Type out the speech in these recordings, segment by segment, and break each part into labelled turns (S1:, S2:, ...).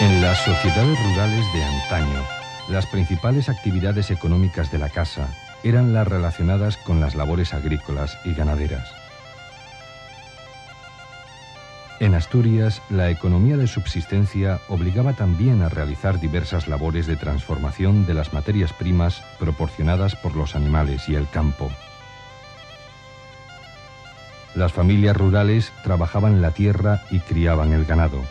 S1: En las sociedades rurales de antaño, las principales actividades económicas de la casa eran las relacionadas con las labores agrícolas y ganaderas. En Asturias, la economía de subsistencia obligaba también a realizar diversas labores de transformación de las materias primas proporcionadas por los animales y el campo. Las familias rurales trabajaban la tierra y criaban el ganado,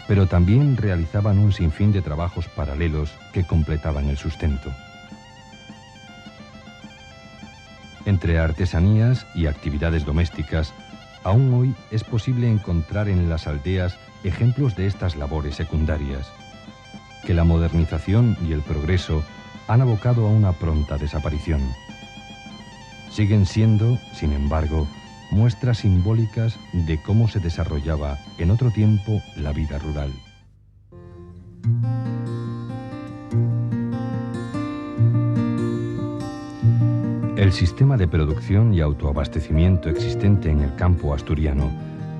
S1: pero también realizaban un sinfín de trabajos paralelos que completaban el sustento. Entre artesanías y actividades domésticas, aún hoy es posible encontrar en las aldeas ejemplos de estas labores secundarias, que la modernización y el progreso han abocado a una pronta desaparición. Siguen siendo, sin embargo, muestras simbólicas de cómo se desarrollaba en otro tiempo la vida rural. El sistema de producción y autoabastecimiento existente en el campo asturiano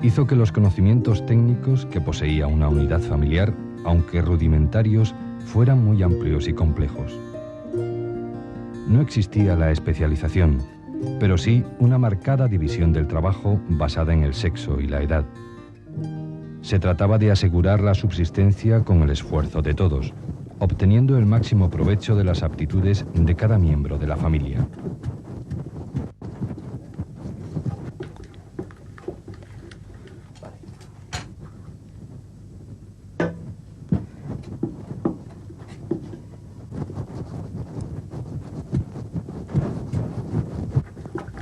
S1: hizo que los conocimientos técnicos que poseía una unidad familiar, aunque rudimentarios, fueran muy amplios y complejos. No existía la especialización, pero sí una marcada división del trabajo basada en el sexo y la edad. Se trataba de asegurar la subsistencia con el esfuerzo de todos, obteniendo el máximo provecho de las aptitudes de cada miembro de la familia.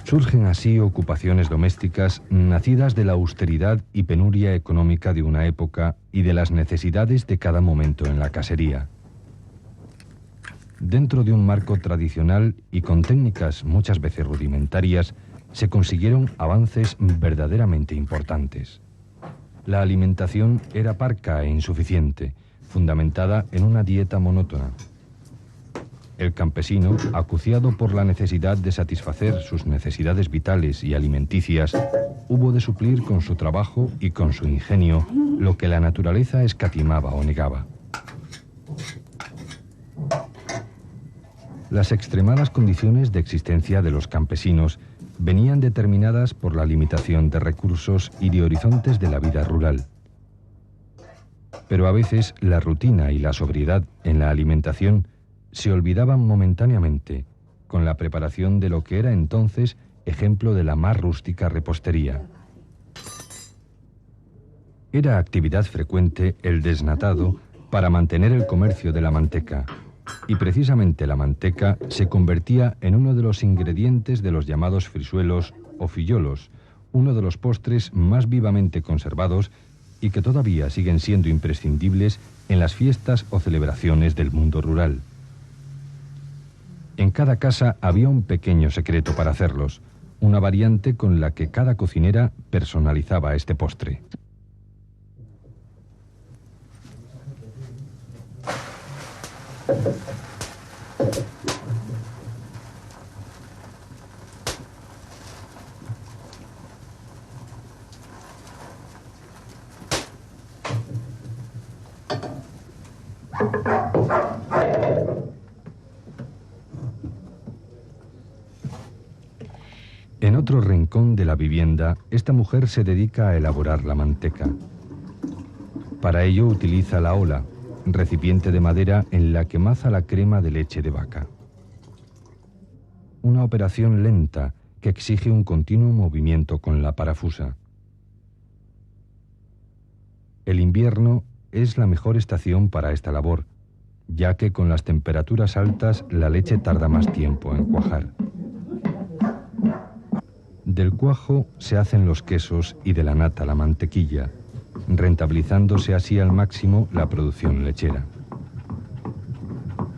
S1: Surgen así ocupaciones domésticas nacidas de la austeridad y penuria económica de una época y de las necesidades de cada momento en la casería. Dentro de un marco tradicional y con técnicas muchas veces rudimentarias, se consiguieron avances verdaderamente importantes. La alimentación era parca e insuficiente, fundamentada en una dieta monótona. El campesino, acuciado por la necesidad de satisfacer sus necesidades vitales y alimenticias, hubo de suplir con su trabajo y con su ingenio lo que la naturaleza escatimaba o negaba. Las extremadas condiciones de existencia de los campesinos venían determinadas por la limitación de recursos y de horizontes de la vida rural. Pero a veces la rutina y la sobriedad en la alimentación se olvidaban momentáneamente con la preparación de lo que era entonces ejemplo de la más rústica repostería. Era actividad frecuente el desnatado para mantener el comercio de la manteca, y precisamente la manteca se convertía en uno de los ingredientes de los llamados frisuelos o fillolos, uno de los postres más vivamente conservados y que todavía siguen siendo imprescindibles en las fiestas o celebraciones del mundo rural. En cada casa había un pequeño secreto para hacerlos, una variante con la que cada cocinera personalizaba este postre. En otro rincón de la vivienda, esta mujer se dedica a elaborar la manteca. Para ello utiliza la ola, recipiente de madera en la que maza la crema de leche de vaca. Una operación lenta que exige un continuo movimiento con la parafusa. El invierno es la mejor estación para esta labor, ya que con las temperaturas altas la leche tarda más tiempo en cuajar. Del cuajo se hacen los quesos y de la nata la mantequilla, rentabilizándose así al máximo la producción lechera.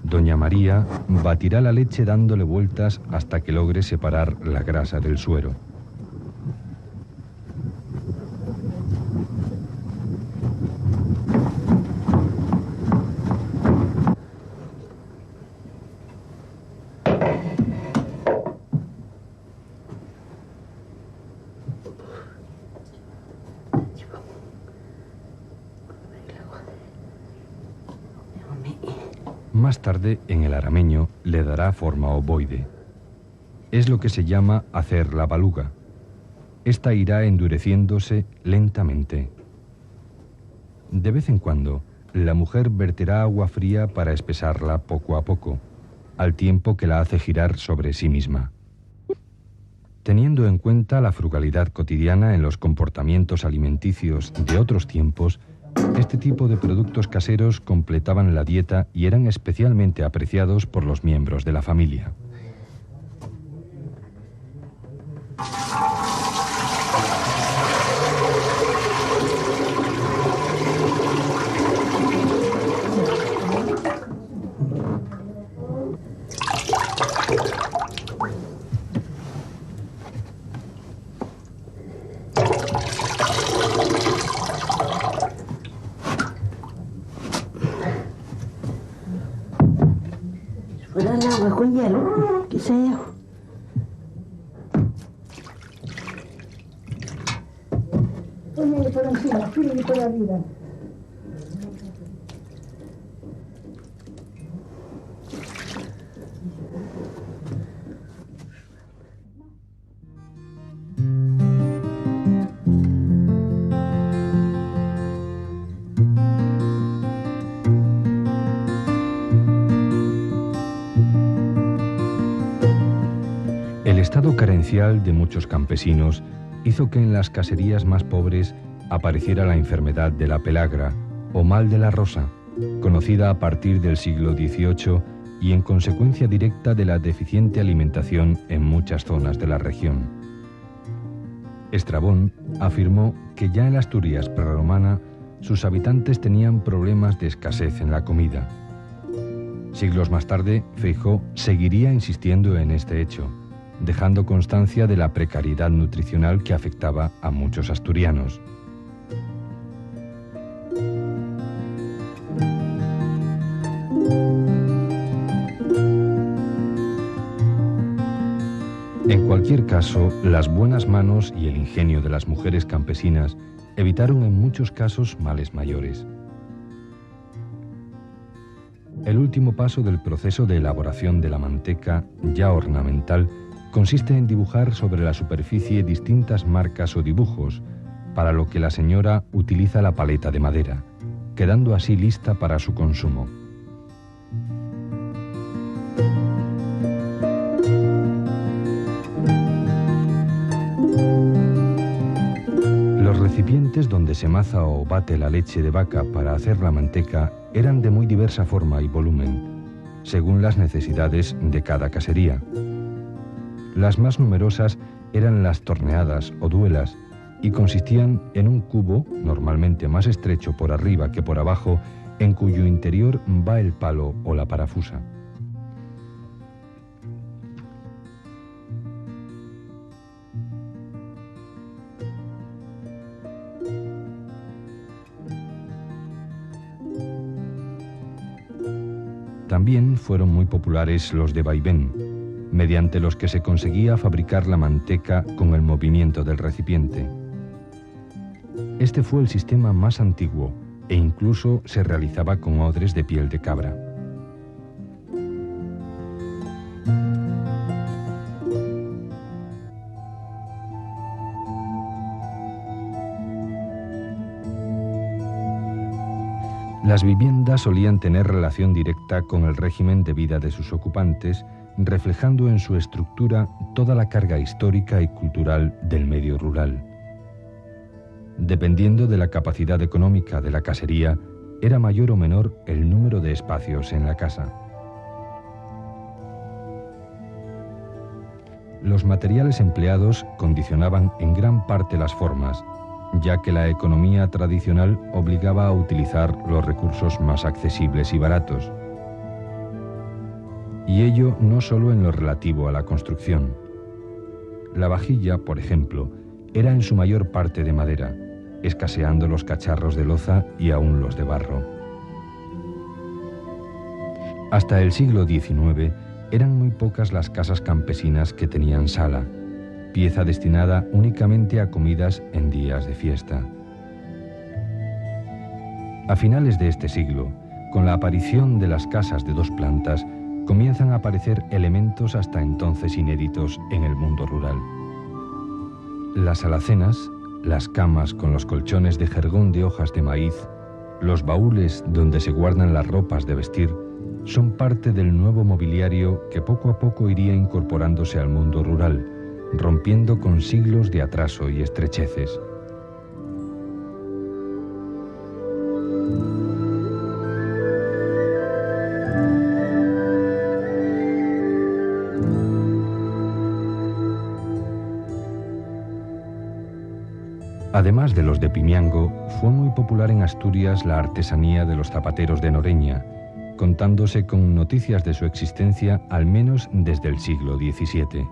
S1: Doña María batirá la leche dándole vueltas hasta que logre separar la grasa del suero. más tarde en el arameño le dará forma ovoide. Es lo que se llama hacer la baluga. Esta irá endureciéndose lentamente. De vez en cuando, la mujer verterá agua fría para espesarla poco a poco, al tiempo que la hace girar sobre sí misma. Teniendo en cuenta la frugalidad cotidiana en los comportamientos alimenticios de otros tiempos, este tipo de productos caseros completaban la dieta y eran especialmente apreciados por los miembros de la familia.
S2: Agua con hielo, que sea. Ponle por encima, ponle por arriba.
S1: El estado carencial de muchos campesinos hizo que en las caserías más pobres apareciera la enfermedad de la pelagra o mal de la rosa, conocida a partir del siglo XVIII y en consecuencia directa de la deficiente alimentación en muchas zonas de la región. Estrabón afirmó que ya en la Asturias prerromana sus habitantes tenían problemas de escasez en la comida. Siglos más tarde, Feijoo seguiría insistiendo en este hecho, dejando constancia de la precariedad nutricional que afectaba a muchos asturianos. En cualquier caso, las buenas manos y el ingenio de las mujeres campesinas evitaron en muchos casos males mayores. El último paso del proceso de elaboración de la manteca, ya ornamental, consiste en dibujar sobre la superficie distintas marcas o dibujos, para lo que la señora utiliza la paleta de madera, quedando así lista para su consumo. Los recipientes donde se maza o bate la leche de vaca para hacer la manteca eran de muy diversa forma y volumen, según las necesidades de cada casería. Las más numerosas eran las torneadas o duelas y consistían en un cubo, normalmente más estrecho por arriba que por abajo, en cuyo interior va el palo o la parafusa. También fueron muy populares los de vaivén, mediante los que se conseguía fabricar la manteca con el movimiento del recipiente. Este fue el sistema más antiguo e incluso se realizaba con odres de piel de cabra. Las viviendas solían tener relación directa con el régimen de vida de sus ocupantes, reflejando en su estructura toda la carga histórica y cultural del medio rural. Dependiendo de la capacidad económica de la casería, era mayor o menor el número de espacios en la casa. Los materiales empleados condicionaban en gran parte las formas, ya que la economía tradicional obligaba a utilizar los recursos más accesibles y baratos. Y ello no solo en lo relativo a la construcción. La vajilla, por ejemplo, era en su mayor parte de madera, escaseando los cacharros de loza y aún los de barro. Hasta el siglo XIX eran muy pocas las casas campesinas que tenían sala, pieza destinada únicamente a comidas en días de fiesta. A finales de este siglo, Con la aparición de las casas de 2 plantas, comienzan a aparecer elementos hasta entonces inéditos en el mundo rural. Las alacenas, las camas con los colchones de jergón de hojas de maíz, los baúles donde se guardan las ropas de vestir, son parte del nuevo mobiliario que poco a poco iría incorporándose al mundo rural, rompiendo con siglos de atraso y estrecheces. Además de los de Pimiango, fue muy popular en Asturias la artesanía de los zapateros de Noreña, contándose con noticias de su existencia al menos desde el siglo XVII.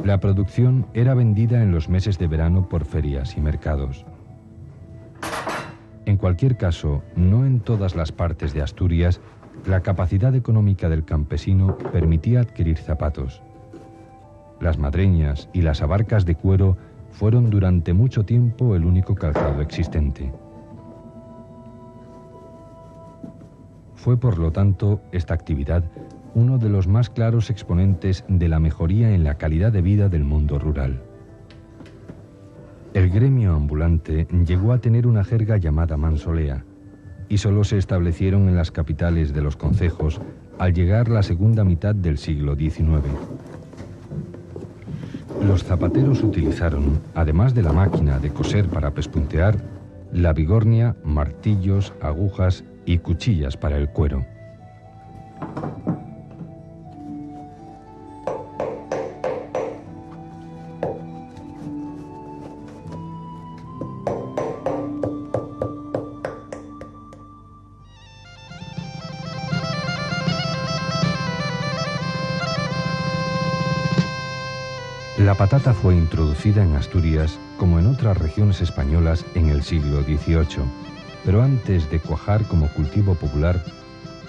S1: La producción era vendida en los meses de verano por ferias y mercados. En cualquier caso, no en todas las partes de Asturias, la capacidad económica del campesino permitía adquirir zapatos. Las madreñas y las abarcas de cuero fueron durante mucho tiempo el único calzado existente. Fue, por lo tanto, esta actividad uno de los más claros exponentes de la mejoría en la calidad de vida del mundo rural. El gremio ambulante llegó a tener una jerga llamada mansolea, y solo se establecieron en las capitales de los concejos al llegar la segunda mitad del siglo XIX. Los zapateros utilizaron, además de la máquina de coser para pespuntear, la bigornia, martillos, agujas y cuchillas para el cuero. La patata fue introducida en Asturias, como en otras regiones españolas, en el siglo XVIII, pero antes de cuajar como cultivo popular,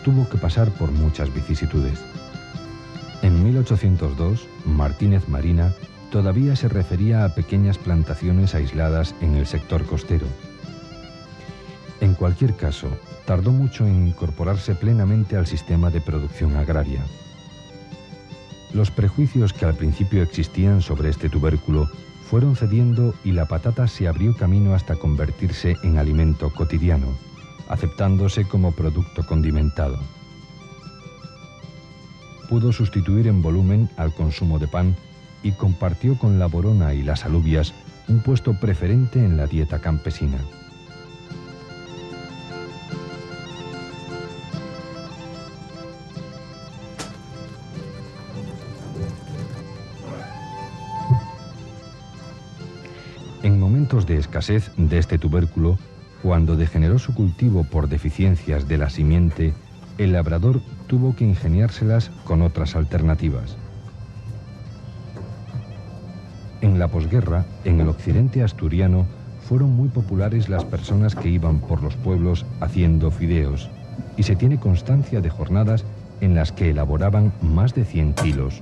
S1: tuvo que pasar por muchas vicisitudes. En 1802, Martínez Marina todavía se refería a pequeñas plantaciones aisladas en el sector costero. En cualquier caso, tardó mucho en incorporarse plenamente al sistema de producción agraria. Los prejuicios que al principio existían sobre este tubérculo fueron cediendo y la patata se abrió camino hasta convertirse en alimento cotidiano, aceptándose como producto condimentado. Pudo sustituir en volumen al consumo de pan y compartió con la borona y las alubias un puesto preferente en la dieta campesina. En momentos de escasez de este tubérculo, cuando degeneró su cultivo por deficiencias de la simiente, el labrador tuvo que ingeniárselas con otras alternativas. En la posguerra, en el occidente asturiano, fueron muy populares las personas que iban por los pueblos haciendo fideos, y se tiene constancia de jornadas en las que elaboraban más de 100 kilos.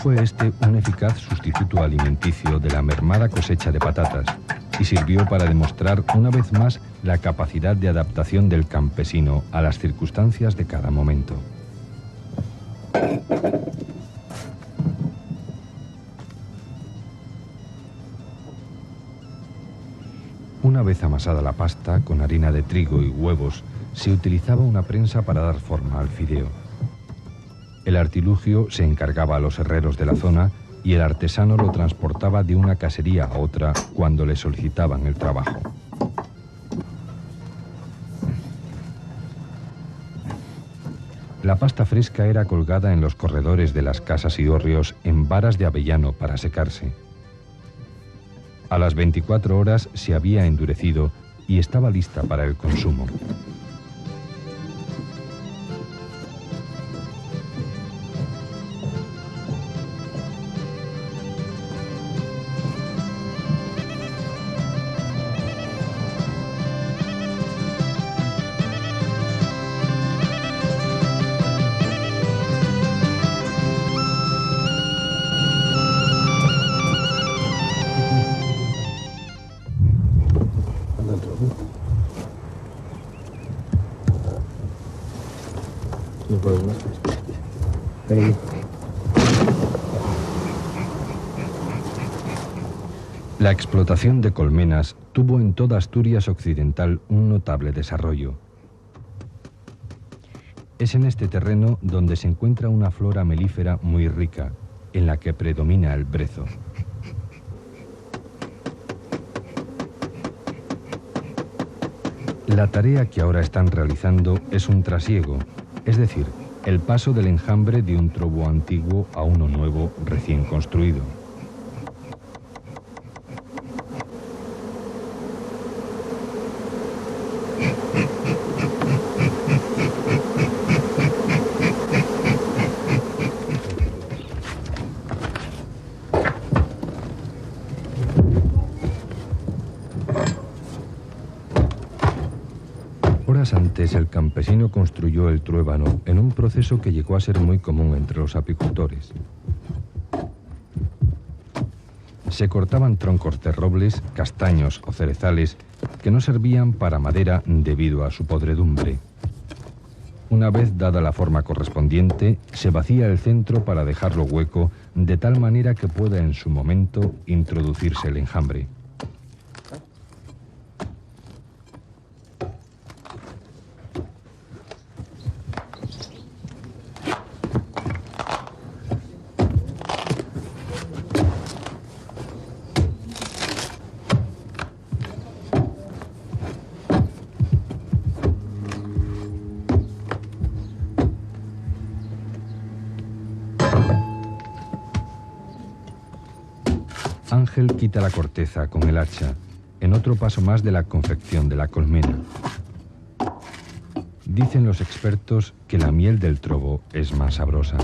S1: Fue este un eficaz sustituto alimenticio de la mermada cosecha de patatas y sirvió para demostrar una vez más la capacidad de adaptación del campesino a las circunstancias de cada momento. Una vez amasada la pasta con harina de trigo y huevos, se utilizaba una prensa para dar forma al fideo. El artilugio se encargaba a los herreros de la zona y el artesano lo transportaba de una casería a otra cuando le solicitaban el trabajo. La pasta fresca era colgada en los corredores de las casas y hórreos en varas de avellano para secarse. A las 24 horas se había endurecido y estaba lista para el consumo. La explotación de colmenas tuvo en toda Asturias Occidental un notable desarrollo. Es en este terreno donde se encuentra una flora melífera muy rica, en la que predomina el brezo. La tarea que ahora están realizando es un trasiego, es decir, el paso del enjambre de un trobo antiguo a uno nuevo recién construido. Horas antes, el campesino construyó el truébano en un proceso que llegó a ser muy común entre los apicultores. Se cortaban troncos de robles, castaños o cerezales que no servían para madera debido a su podredumbre. Una vez dada la forma correspondiente, se vacía el centro para dejarlo hueco de tal manera que pueda en su momento introducirse el enjambre. Ángel quita la corteza con el hacha, en otro paso más de la confección de la colmena. Dicen los expertos que la miel del trobo es más sabrosa.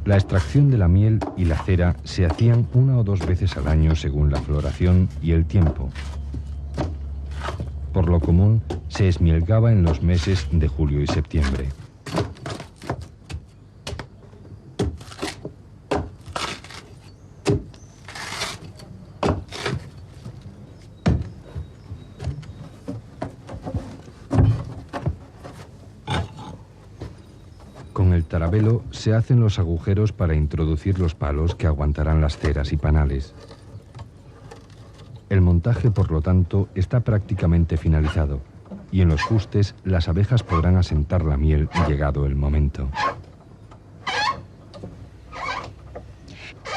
S1: La extracción de la miel y la cera se hacían 1 o 2 veces al año según la floración y el tiempo. Por lo común, se esmielgaba en los meses de julio y septiembre. Con el tarabelo se hacen los agujeros para introducir los palos que aguantarán las ceras y panales. El montaje, por lo tanto, está prácticamente finalizado y en los fustes las abejas podrán asentar la miel llegado el momento.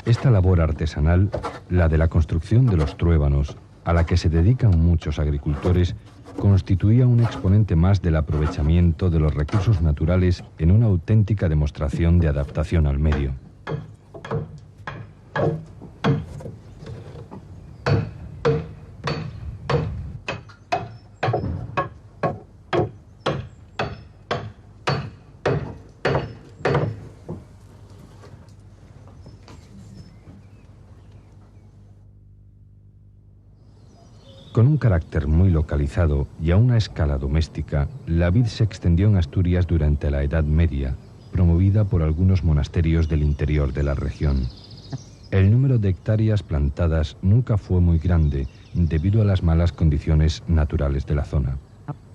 S1: Esta labor artesanal, la de la construcción de los truébanos, a la que se dedican muchos agricultores, constituía un exponente más del aprovechamiento de los recursos naturales en una auténtica demostración de adaptación al medio. Con un carácter muy localizado y a una escala doméstica, la vid se extendió en Asturias durante la Edad Media, promovida por algunos monasterios del interior de la región. El número de hectáreas plantadas nunca fue muy grande, debido a las malas condiciones naturales de la zona.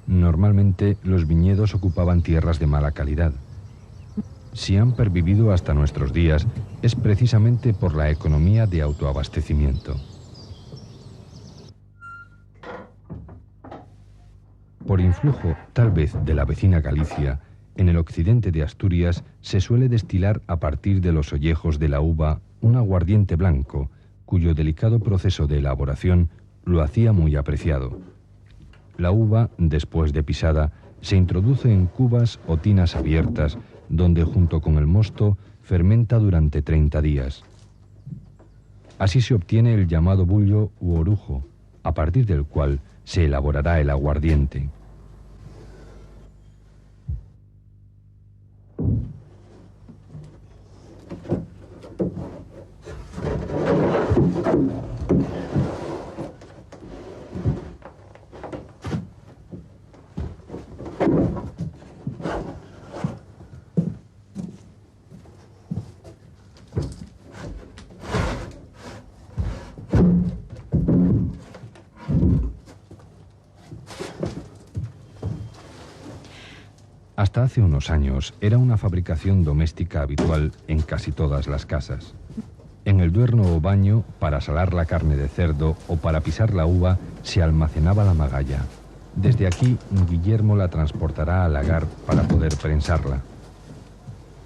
S1: Normalmente, los viñedos ocupaban tierras de mala calidad. Si han pervivido hasta nuestros días, es precisamente por la economía de autoabastecimiento. Por influjo, tal vez, de la vecina Galicia, en el occidente de Asturias se suele destilar a partir de los ollejos de la uva un aguardiente blanco, cuyo delicado proceso de elaboración lo hacía muy apreciado. La uva, después de pisada, se introduce en cubas o tinas abiertas, donde junto con el mosto fermenta durante 30 días. Así se obtiene el llamado bullo u orujo, a partir del cual se elaborará el aguardiente. Hasta hace unos años era una fabricación doméstica habitual en casi todas las casas. En el duerno o baño, para salar la carne de cerdo o para pisar la uva, se almacenaba la magalla. Desde aquí, Guillermo la transportará al lagar para poder prensarla.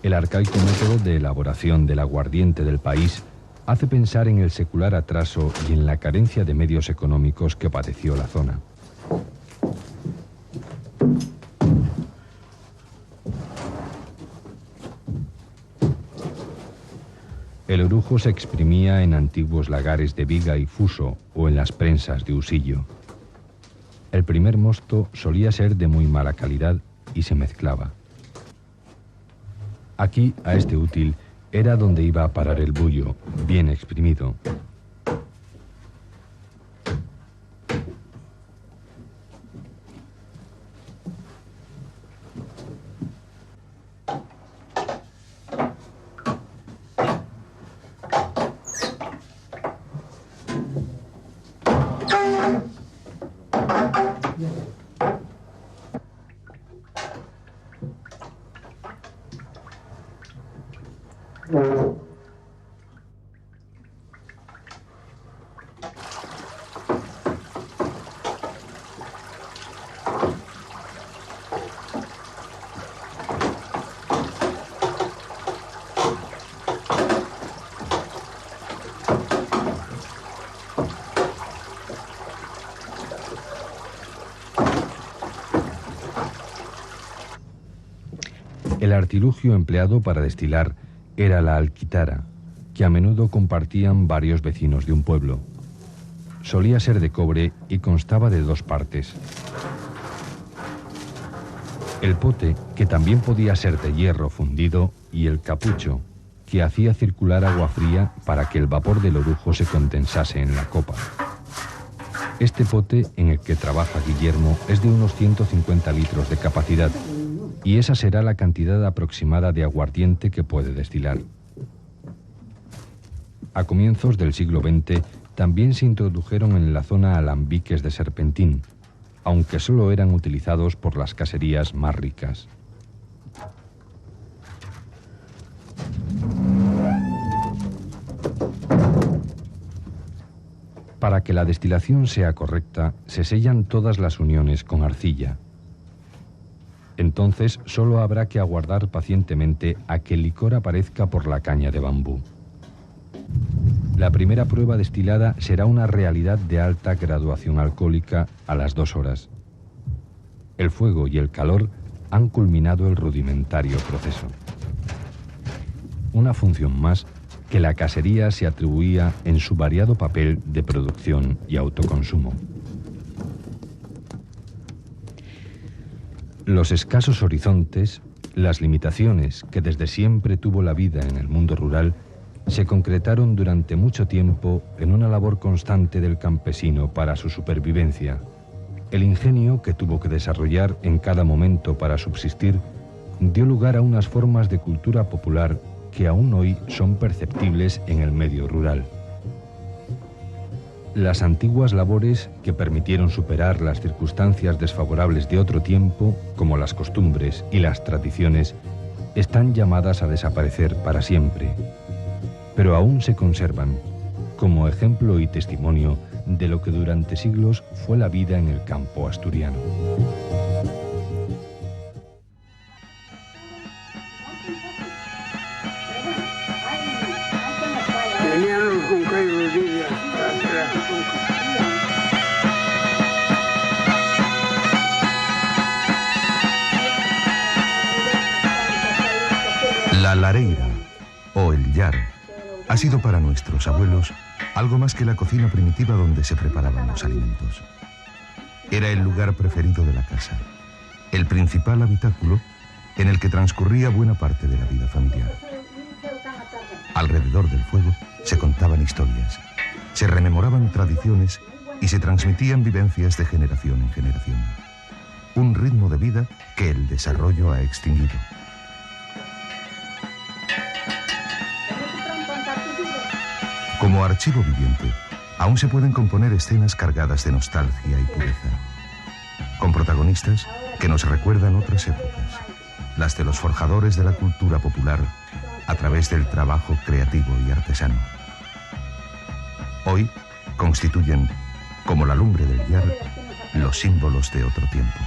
S1: El arcaico método de elaboración del aguardiente del país hace pensar en el secular atraso y en la carencia de medios económicos que padeció la zona. El orujo se exprimía en antiguos lagares de viga y fuso o en las prensas de husillo. El primer mosto solía ser de muy mala calidad y se mezclaba. Aquí, a este útil, era donde iba a parar el bullo, bien exprimido. El artilugio empleado para destilar era la alquitara, que a menudo compartían varios vecinos de un pueblo. Solía ser de cobre y constaba de dos partes. El pote, que también podía ser de hierro fundido, y el capucho, que hacía circular agua fría para que el vapor del orujo se condensase en la copa. Este pote en el que trabaja Guillermo es de unos 150 litros de capacidad, y esa será la cantidad aproximada de aguardiente que puede destilar. A comienzos del siglo XX también se introdujeron en la zona alambiques de serpentín, aunque solo eran utilizados por las caserías más ricas. Para que la destilación sea correcta, se sellan todas las uniones con arcilla. Entonces solo habrá que aguardar pacientemente a que el licor aparezca por la caña de bambú. La primera prueba destilada será una realidad de alta graduación alcohólica a las 2 horas. El fuego y el calor han culminado el rudimentario proceso. Una función más que la casería se atribuía en su variado papel de producción y autoconsumo. Los escasos horizontes, las limitaciones que desde siempre tuvo la vida en el mundo rural, se concretaron durante mucho tiempo en una labor constante del campesino para su supervivencia. El ingenio que tuvo que desarrollar en cada momento para subsistir dio lugar a unas formas de cultura popular que aún hoy son perceptibles en el medio rural. Las antiguas labores que permitieron superar las circunstancias desfavorables de otro tiempo, como las costumbres y las tradiciones, están llamadas a desaparecer para siempre, pero aún se conservan como ejemplo y testimonio de lo que durante siglos fue la vida en el campo asturiano.
S3: La lareira, o el llar, ha sido para nuestros abuelos algo más que la cocina primitiva donde se preparaban los alimentos. Era el lugar preferido de la casa, el principal habitáculo en el que transcurría buena parte de la vida familiar. Alrededor del fuego se contaban historias, se rememoraban tradiciones y se transmitían vivencias de generación en generación. Un ritmo de vida que el desarrollo ha extinguido. Como archivo viviente, aún se pueden componer escenas cargadas de nostalgia y pureza, con protagonistas que nos recuerdan otras épocas, las de los forjadores de la cultura popular a través del trabajo creativo y artesano. Hoy constituyen, como la lumbre del Llar, los símbolos de otro tiempo.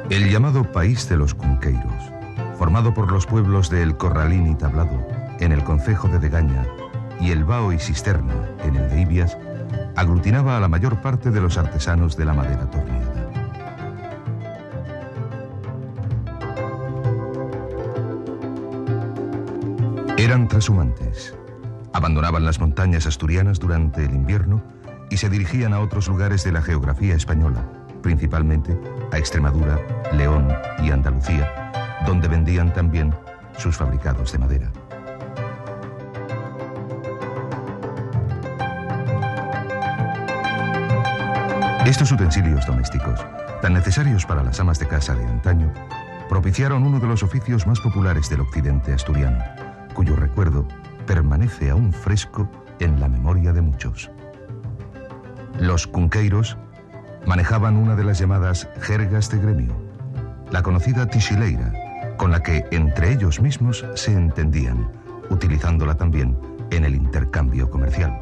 S3: El llamado País de los Cunqueiros, formado por los pueblos de El Corralín y Tablado, en el concejo de Degaña, y El Bao y Cisterna, en el de Ibias, aglutinaba a la mayor parte de los artesanos de la madera torneada. Eran trashumantes. Abandonaban las montañas asturianas durante el invierno y se dirigían a otros lugares de la geografía española, principalmente a Extremadura, León y Andalucía, donde vendían también sus fabricados de madera. Estos utensilios domésticos, tan necesarios para las amas de casa de antaño, propiciaron uno de los oficios más populares del occidente asturiano, cuyo recuerdo permanece aún fresco en la memoria de muchos. Los cunqueiros manejaban una de las llamadas jergas de gremio, la conocida tixileira, con la que entre ellos mismos se entendían, utilizándola también en el intercambio comercial.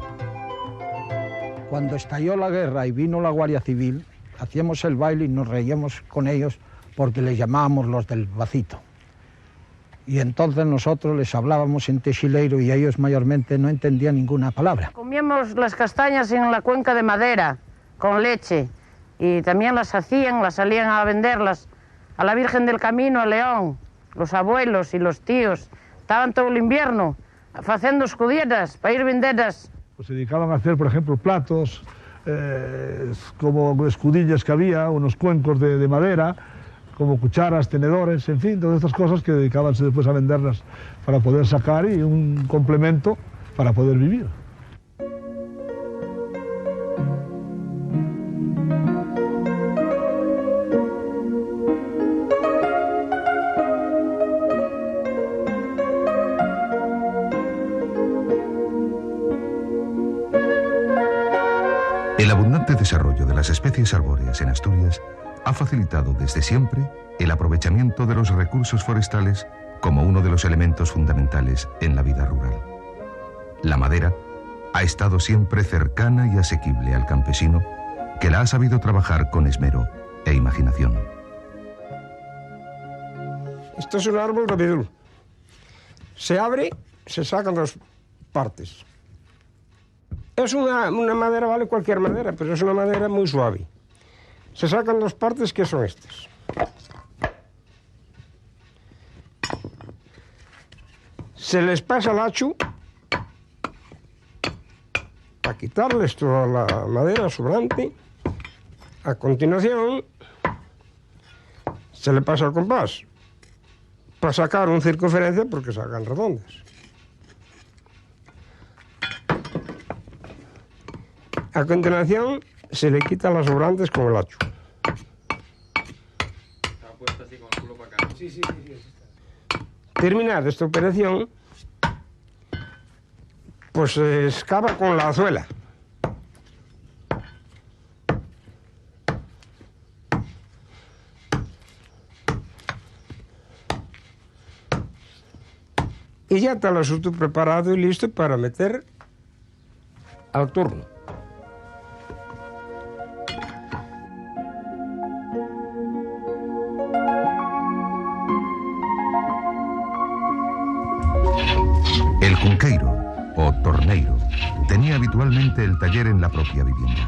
S4: Cuando estalló la guerra y vino la Guardia Civil, hacíamos el baile y nos reíamos con ellos porque les llamábamos los del bacito. Y entonces nosotros les hablábamos en tixileiro y ellos mayormente no entendían ninguna palabra.
S5: Comíamos las castañas en la cuenca de madera, con leche. Y también las hacían, las salían a venderlas a la Virgen del Camino, a León. Los abuelos y los tíos estaban todo el invierno haciendo escudieras para ir venderlas.
S6: Pues se dedicaban a hacer, por ejemplo, platos, como escudillas que había, unos cuencos de madera, como cucharas, tenedores, en fin, todas estas cosas que dedicaban después a venderlas para poder sacar y un complemento para poder vivir.
S3: El abundante desarrollo de las especies arbóreas en Asturias ha facilitado desde siempre el aprovechamiento de los recursos forestales como uno de los elementos fundamentales en la vida rural. La madera ha estado siempre cercana y asequible al campesino, que la ha sabido trabajar con esmero e imaginación.
S7: Esto es un árbol de abedul. Se abre, se sacan dos partes. Es una madera, vale cualquier madera, pero es una madera muy suave. Se sacan dos partes que son estas. Se les pasa el hachu para quitarles toda la madera sobrante. A continuación, se le pasa el compás para sacar un circunferencia porque sacan redondas. A continuación, se le quitan las sobrantes con el hachu.
S8: Está puesta así con el culo para acá.
S7: Sí. Terminada esta operación, pues se excava con la azuela. Y ya está el asunto preparado y listo para meter al torno.
S3: El cunqueiro, o torneiro, tenía habitualmente el taller en la propia vivienda.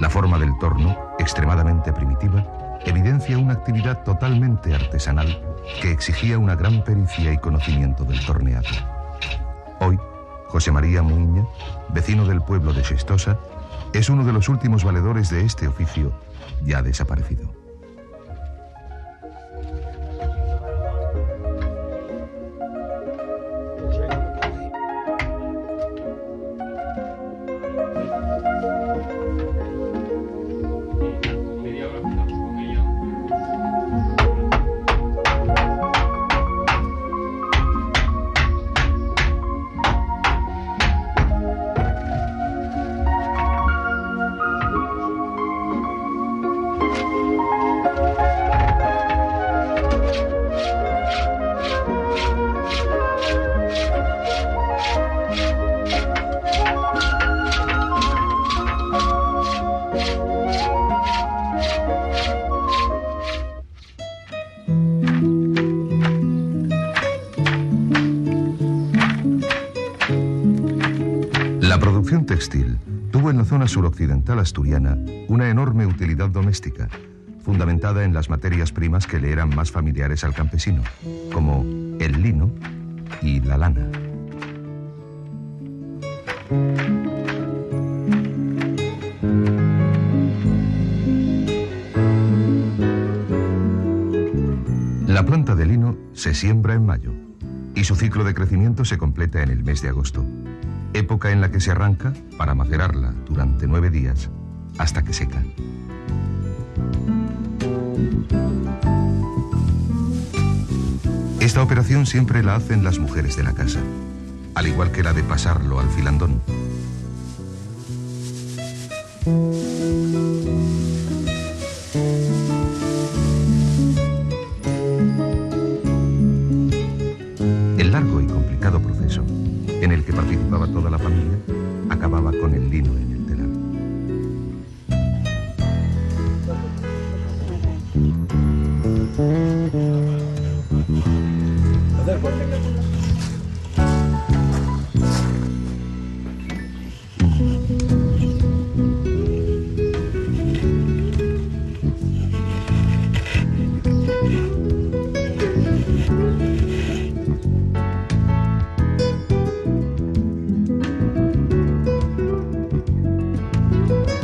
S3: La forma del torno, extremadamente primitiva, evidencia una actividad totalmente artesanal que exigía una gran pericia y conocimiento del torneado. Hoy, José María Muiña, vecino del pueblo de Xestosa, es uno de los últimos valedores de este oficio, ya desaparecido. producción textil tuvo en la zona suroccidental asturiana una enorme utilidad doméstica, fundamentada en las materias primas que le eran más familiares al campesino, como el lino y la lana. La planta de lino se siembra en mayo y su ciclo de crecimiento se completa en el mes de agosto, época en la que se arranca para macerarla durante 9 días hasta que seca. Esta operación siempre la hacen las mujeres de la casa, al igual que la de pasarlo al filandón. El largo y complicado proceso, en el que participaba toda la familia, acababa con el lino en el telar.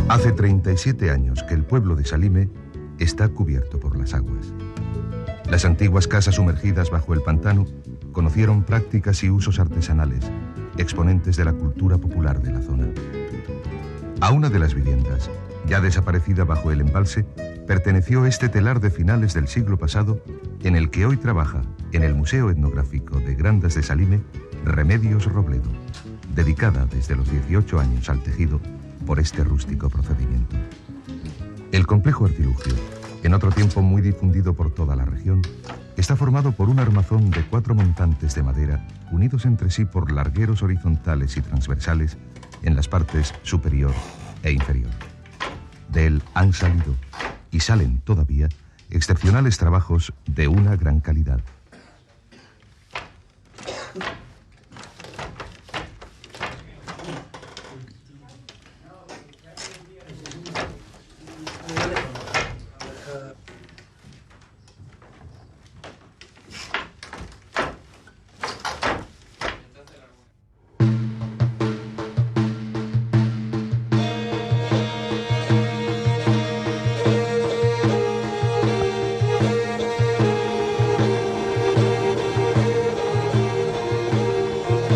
S3: Hace 37 años que el pueblo de Salime está cubierto por las aguas. Las antiguas casas sumergidas bajo el pantano conocieron prácticas y usos artesanales, exponentes de la cultura popular de la zona. A una de las viviendas, ya desaparecida bajo el embalse, perteneció este telar de finales del siglo pasado, en el que hoy trabaja, en el Museo Etnográfico de Grandas de Salime, Remedios Robledo, dedicada desde los 18 años al tejido por este rústico procedimiento. El complejo artilugio, en otro tiempo muy difundido por toda la región, está formado por un armazón de 4 montantes de madera unidos entre sí por largueros horizontales y transversales en las partes superior e inferior. De él han salido, y salen todavía, excepcionales trabajos de una gran calidad.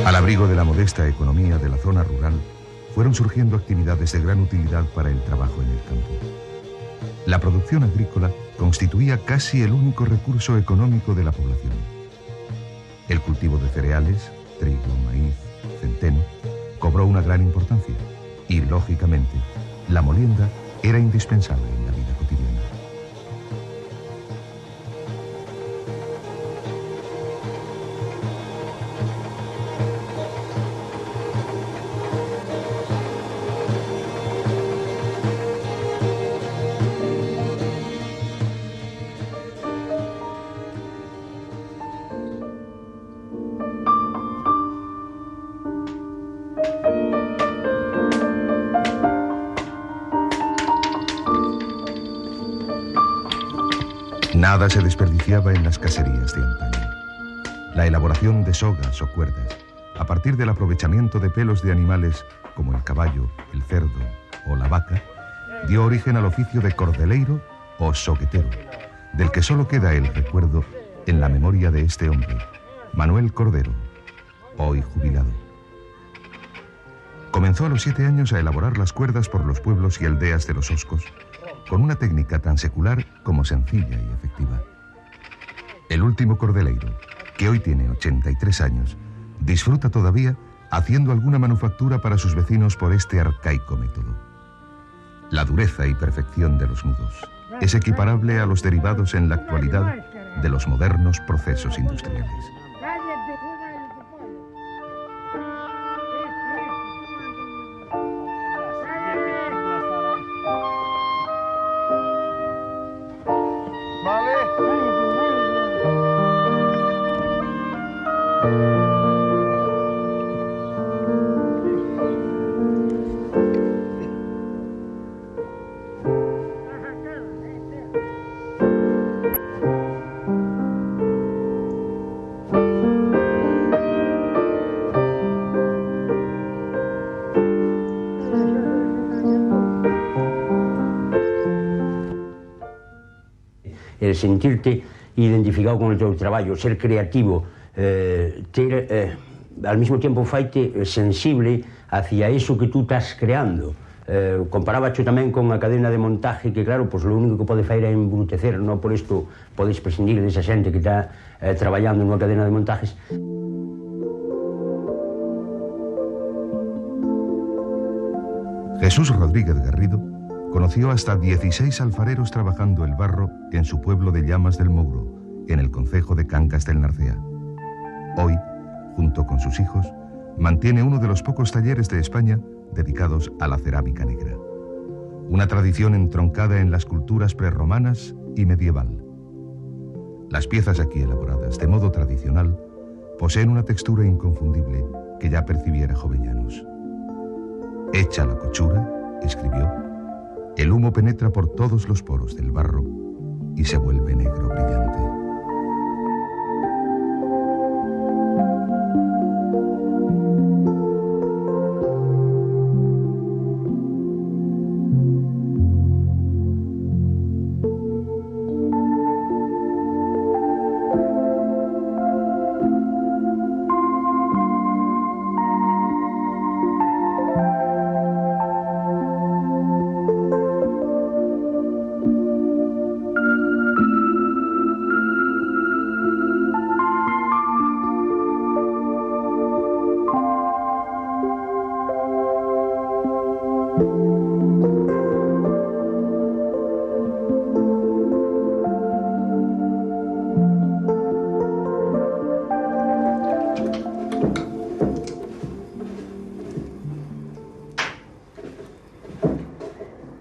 S3: Al abrigo de la modesta economía de la zona rural, fueron surgiendo actividades de gran utilidad para el trabajo en el campo. La producción agrícola constituía casi el único recurso económico de la población. El cultivo de cereales, trigo, maíz, centeno, cobró una gran importancia y, lógicamente, la molienda era indispensable en la vida cotidiana. Nada se desperdiciaba en las caserías de antaño. La elaboración de sogas o cuerdas, a partir del aprovechamiento de pelos de animales como el caballo, el cerdo o la vaca, dio origen al oficio de cordeleiro o soguetero, del que solo queda el recuerdo en la memoria de este hombre, Manuel Cordero, hoy jubilado. Comenzó a los 7 años a elaborar las cuerdas por los pueblos y aldeas de los Oscos, con una técnica tan secular como sencilla y efectiva. El último cordeleiro, que hoy tiene 83 años, disfruta todavía haciendo alguna manufactura para sus vecinos por este arcaico método. La dureza y perfección de los nudos es equiparable a los derivados en la actualidad de los modernos procesos industriales.
S9: sentirte identificado con el teu traballo, ser creativo, ter al mismo tiempo faite sensible hacia eso que tú estás creando. Comparábacho tamén con a cadena de montaje, que claro, pues lo único que pode faer é embrutecer, non por isto podes prescindir desa xente que está traballando nunha cadena de montajes.
S3: Jesús Rodríguez Garrido conoció hasta 16 alfareros trabajando el barro en su pueblo de Llamas del Mouro, en el concejo de Cangas del Narcea. Hoy, junto con sus hijos, mantiene uno de los pocos talleres de España dedicados a la cerámica negra. Una tradición entroncada en las culturas prerromanas y medieval. Las piezas aquí elaboradas de modo tradicional poseen una textura inconfundible que ya percibiera Jovellanos. Hecha la cochura, escribió, el humo penetra por todos los poros del barro y se vuelve negro brillante.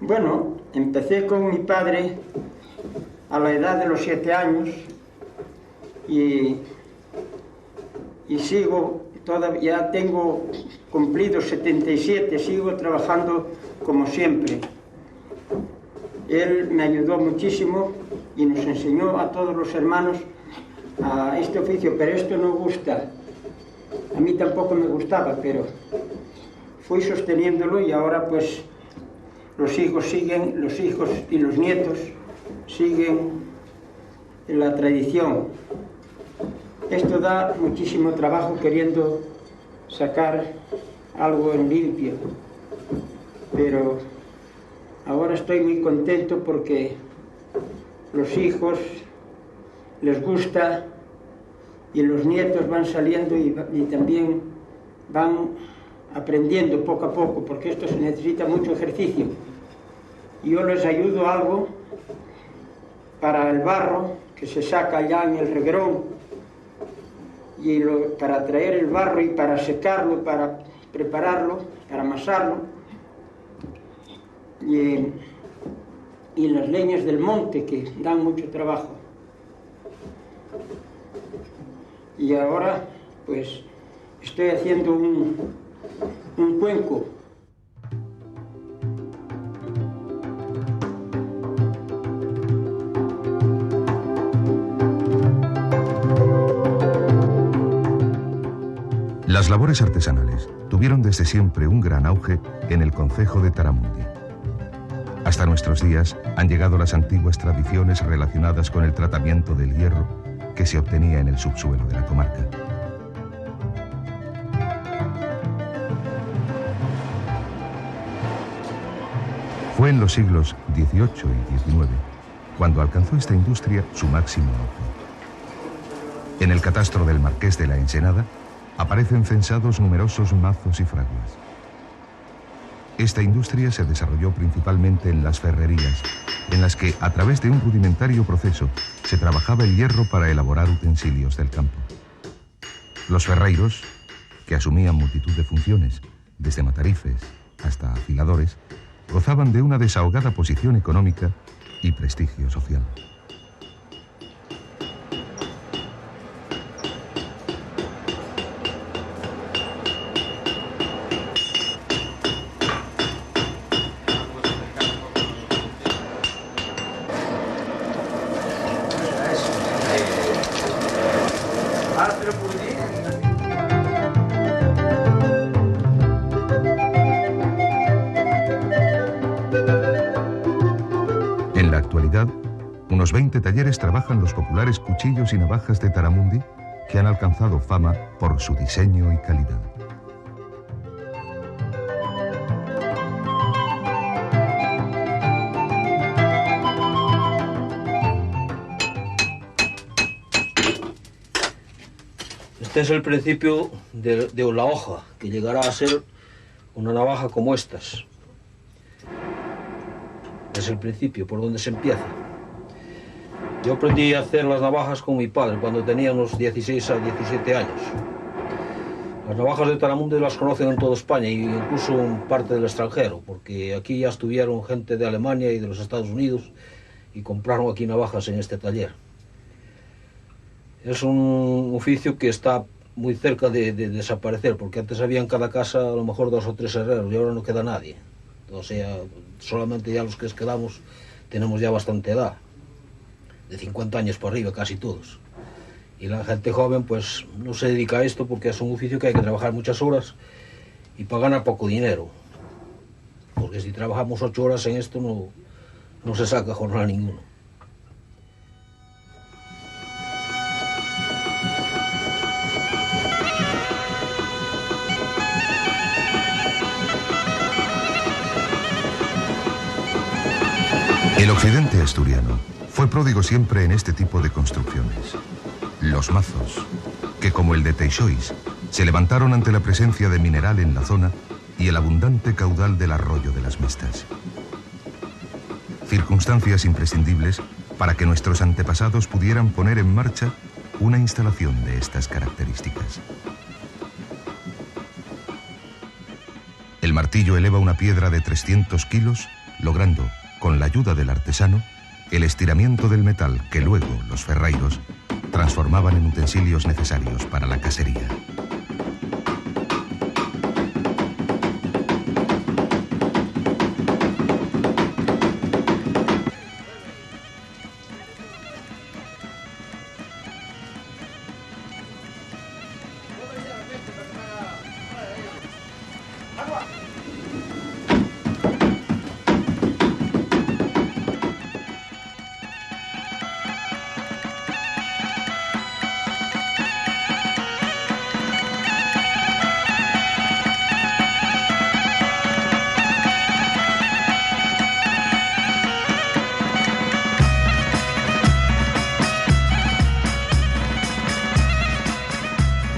S10: Bueno, empecé con mi padre a la edad de los 7 años y sigo, todavía tengo cumplido 77, sigo trabajando como siempre. Él me ayudó muchísimo y nos enseñó a todos los hermanos a este oficio, pero esto no gusta. A mí tampoco me gustaba, pero fui sosteniéndolo y ahora pues los hijos y los nietos siguen la tradición. Esto da muchísimo trabajo queriendo sacar algo en limpio, pero ahora estoy muy contento porque los hijos les gusta y los nietos van saliendo y también van aprendiendo poco a poco, porque esto se necesita mucho ejercicio. Yo les ayudo algo para el barro que se saca allá en el reguerón, y para traer el barro y para secarlo, para prepararlo, para amasarlo, y las leñas del monte que dan mucho trabajo. Y ahora pues estoy haciendo un cuenco.
S3: Las labores artesanales tuvieron desde siempre un gran auge en el concejo de Taramundi. Hasta nuestros días han llegado las antiguas tradiciones relacionadas con el tratamiento del hierro que se obtenía en el subsuelo de la comarca. Fue en los siglos XVIII y XIX cuando alcanzó esta industria su máximo auge. En el catastro del Marqués de la Ensenada aparecen censados numerosos mazos y fraguas. Esta industria se desarrolló principalmente en las ferrerías, en las que, a través de un rudimentario proceso, se trabajaba el hierro para elaborar utensilios del campo. Los ferreiros, que asumían multitud de funciones, desde matarifes hasta afiladores, gozaban de una desahogada posición económica y prestigio social. unos 20 talleres trabajan los populares cuchillos y navajas de Taramundi, que han alcanzado fama por su diseño y calidad.
S11: Este es el principio de la hoja, que llegará a ser una navaja como estas. Es el principio, por donde se empieza. Yo aprendí a hacer las navajas con mi padre cuando tenía unos 16 a 17 años. Las navajas de Taramundi las conocen en toda España e incluso en parte del extranjero, porque aquí ya estuvieron gente de Alemania y de los Estados Unidos y compraron aquí navajas en este taller. Es un oficio que está muy cerca de desaparecer, porque antes había en cada casa a lo mejor 2 o 3 herreros y ahora no queda nadie. O sea, solamente ya los que quedamos tenemos ya bastante edad, de 50 años para arriba, casi todos. Y la gente joven pues no se dedica a esto porque es un oficio que hay que trabajar muchas horas y para ganar poco dinero. Porque si trabajamos 8 horas en esto no se saca jornada ninguna.
S3: El occidente asturiano fue pródigo siempre en este tipo de construcciones. Los mazos, que como el de Teixois, se levantaron ante la presencia de mineral en la zona y el abundante caudal del arroyo de las Mestas. Circunstancias imprescindibles para que nuestros antepasados pudieran poner en marcha una instalación de estas características. El martillo eleva una piedra de 300 kilos, logrando, con la ayuda del artesano, el estiramiento del metal que luego los ferrairos transformaban en utensilios necesarios para la casería.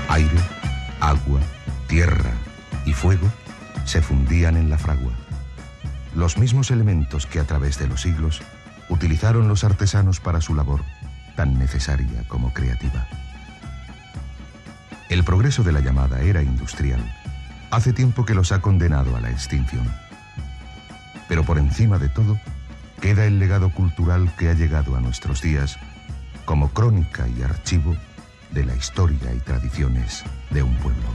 S3: Aire, agua, tierra y fuego se fundían en la fragua. Los mismos elementos que a través de los siglos utilizaron los artesanos para su labor, tan necesaria como creativa. El progreso de la llamada era industrial hace tiempo que los ha condenado a la extinción. Pero por encima de todo, queda el legado cultural que ha llegado a nuestros días como crónica y archivo de la historia y tradiciones de un pueblo.